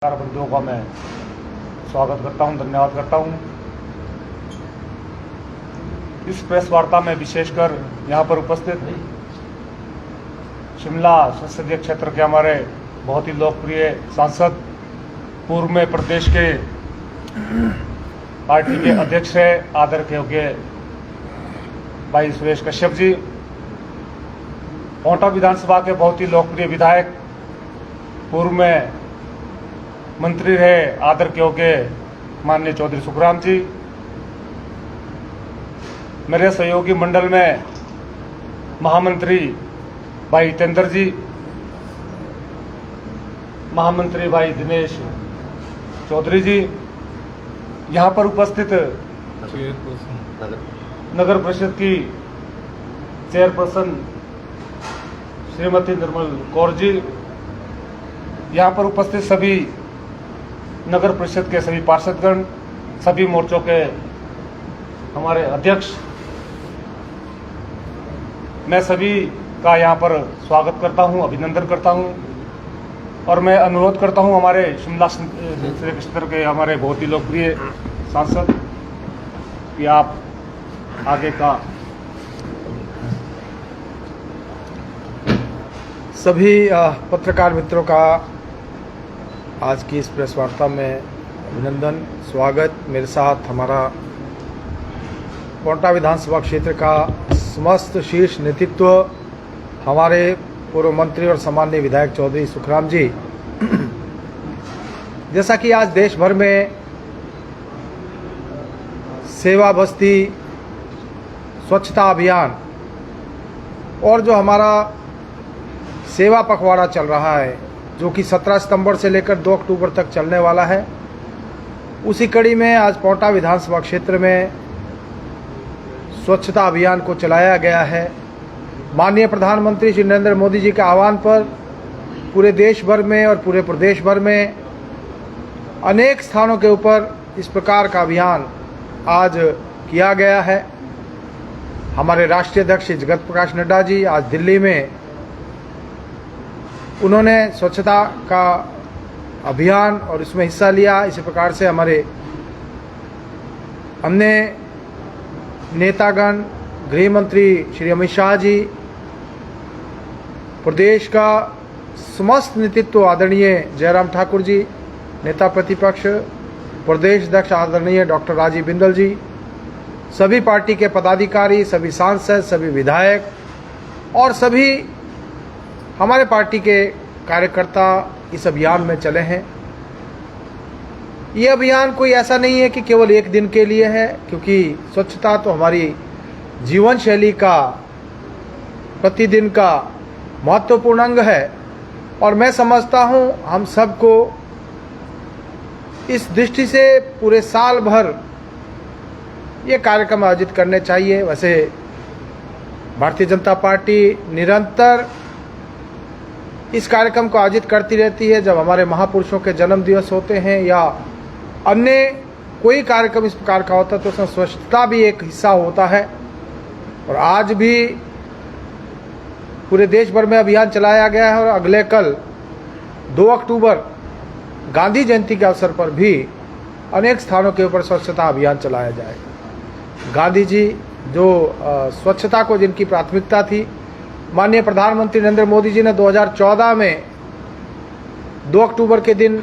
बंधुओं का मैं स्वागत करता हूं, धन्यवाद करता हूं। इस प्रेस वार्ता में विशेषकर यहां पर उपस्थित शिमला संसदीय क्षेत्र के हमारे बहुत ही लोकप्रिय सांसद, पूर्व में प्रदेश के पार्टी के अध्यक्ष है आदर के योग्य भाई सुरेश कश्यप जी, पोंटा विधानसभा के बहुत ही लोकप्रिय विधायक, पूर्व में मंत्री रहे आदर के योग्य माननीय चौधरी सुखराम जी, मेरे सहयोगी मंडल में महामंत्री भाई हितेंद्र जी, महामंत्री भाई दिनेश चौधरी जी, यहाँ पर उपस्थित नगर परिषद की चेयरपर्सन श्रीमती निर्मल कौर जी, यहाँ पर उपस्थित सभी नगर परिषद के सभी पार्षदगण, सभी मोर्चों के हमारे अध्यक्ष, मैं सभी का यहाँ पर स्वागत करता हूँ, अभिनंदन करता हूँ और मैं अनुरोध करता हूँ हमारे शिमला संसदीय क्षेत्र के हमारे बहुत ही लोकप्रिय सांसद कि आप आगे का सभी पत्रकार मित्रों का आज की इस प्रेस वार्ता में अभिनंदन, स्वागत। मेरे साथ हमारा पोंटा विधानसभा क्षेत्र का समस्त शीर्ष नेतृत्व, हमारे पूर्व मंत्री और सम्माननीय विधायक चौधरी सुखराम जी। जैसा कि आज देश भर में सेवा बस्ती स्वच्छता अभियान और जो हमारा सेवा पखवाड़ा चल रहा है, जो कि 17 सितंबर से लेकर 2 अक्टूबर तक चलने वाला है, उसी कड़ी में आज पोंटा विधानसभा क्षेत्र में स्वच्छता अभियान को चलाया गया है। माननीय प्रधानमंत्री श्री नरेंद्र मोदी जी के आह्वान पर पूरे देश भर में और पूरे प्रदेश भर में अनेक स्थानों के ऊपर इस प्रकार का अभियान आज किया गया है। हमारे राष्ट्रीय अध्यक्ष जगत प्रकाश नड्डा जी आज दिल्ली में उन्होंने स्वच्छता का अभियान और इसमें हिस्सा लिया। इसी प्रकार से हमारे अन्य नेतागण, गृह मंत्री श्री अमित शाह जी, प्रदेश का समस्त नेतृत्व आदरणीय जयराम ठाकुर जी, नेता प्रतिपक्ष प्रदेश अध्यक्ष आदरणीय डॉक्टर राजीव बिंदल जी, सभी पार्टी के पदाधिकारी, सभी सांसद, सभी विधायक और सभी हमारे पार्टी के कार्यकर्ता इस अभियान में चले हैं। ये अभियान कोई ऐसा नहीं है कि केवल एक दिन के लिए है, क्योंकि स्वच्छता तो हमारी जीवन शैली का प्रतिदिन का महत्वपूर्ण अंग है और मैं समझता हूँ हम सबको इस दृष्टि से पूरे साल भर ये कार्यक्रम आयोजित करने चाहिए। वैसे भारतीय जनता पार्टी निरंतर इस कार्यक्रम को आयोजित करती रहती है। जब हमारे महापुरुषों के जन्म दिवस होते हैं या अन्य कोई कार्यक्रम इस प्रकार का होता है तो उसमें स्वच्छता भी एक हिस्सा होता है। और आज भी पूरे देश भर में अभियान चलाया गया है और अगले कल 2 अक्टूबर गांधी जयंती के अवसर पर भी अनेक स्थानों के ऊपर स्वच्छता अभियान चलाया जाएगा। गांधी जी जो स्वच्छता को जिनकी प्राथमिकता थी, माननीय प्रधानमंत्री नरेंद्र मोदी जी ने 2014 में 2 अक्टूबर के दिन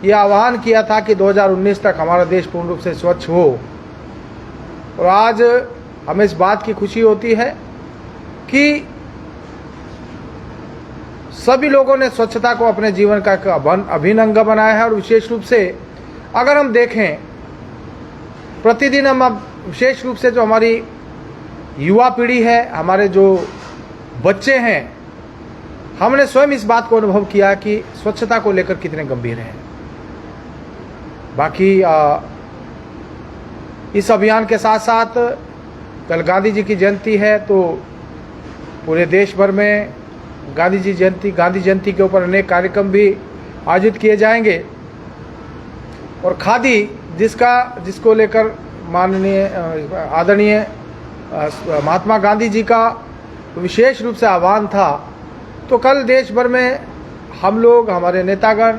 यह आह्वान किया था कि 2019 तक हमारा देश पूर्ण रूप से स्वच्छ हो। और आज हमें इस बात की खुशी होती है कि सभी लोगों ने स्वच्छता को अपने जीवन का एक अभिन्न अंग बनाया है। और विशेष रूप से अगर हम देखें, प्रतिदिन हम अब विशेष रूप से जो हमारी युवा पीढ़ी है, हमारे जो बच्चे हैं, हमने स्वयं इस बात को अनुभव किया कि स्वच्छता को लेकर कितने गंभीर हैं। बाकी इस अभियान के साथ साथ कल गांधी जी की जयंती है, तो पूरे देश भर में गांधी जयंती के ऊपर अनेक कार्यक्रम भी आयोजित किए जाएंगे। और खादी जिसको लेकर माननीय आदरणीय महात्मा गांधी जी का विशेष रूप से आह्वान था, तो कल देश भर में हम लोग, हमारे नेतागण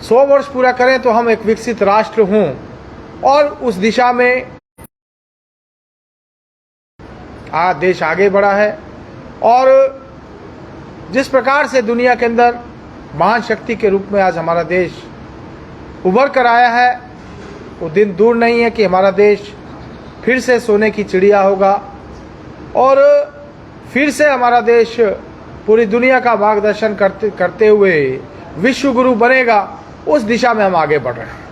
100 वर्ष पूरा करें तो हम एक विकसित राष्ट्र हों, और उस दिशा में आज देश आगे बढ़ा है। और जिस प्रकार से दुनिया के अंदर महान शक्ति के रूप में आज हमारा देश उभर कर आया है, वो दिन दूर नहीं है कि हमारा देश फिर से सोने की चिड़िया होगा और फिर से हमारा देश पूरी दुनिया का मार्गदर्शन करते हुए विश्व गुरु बनेगा। उस दिशा में हम आगे बढ़ रहे हैं।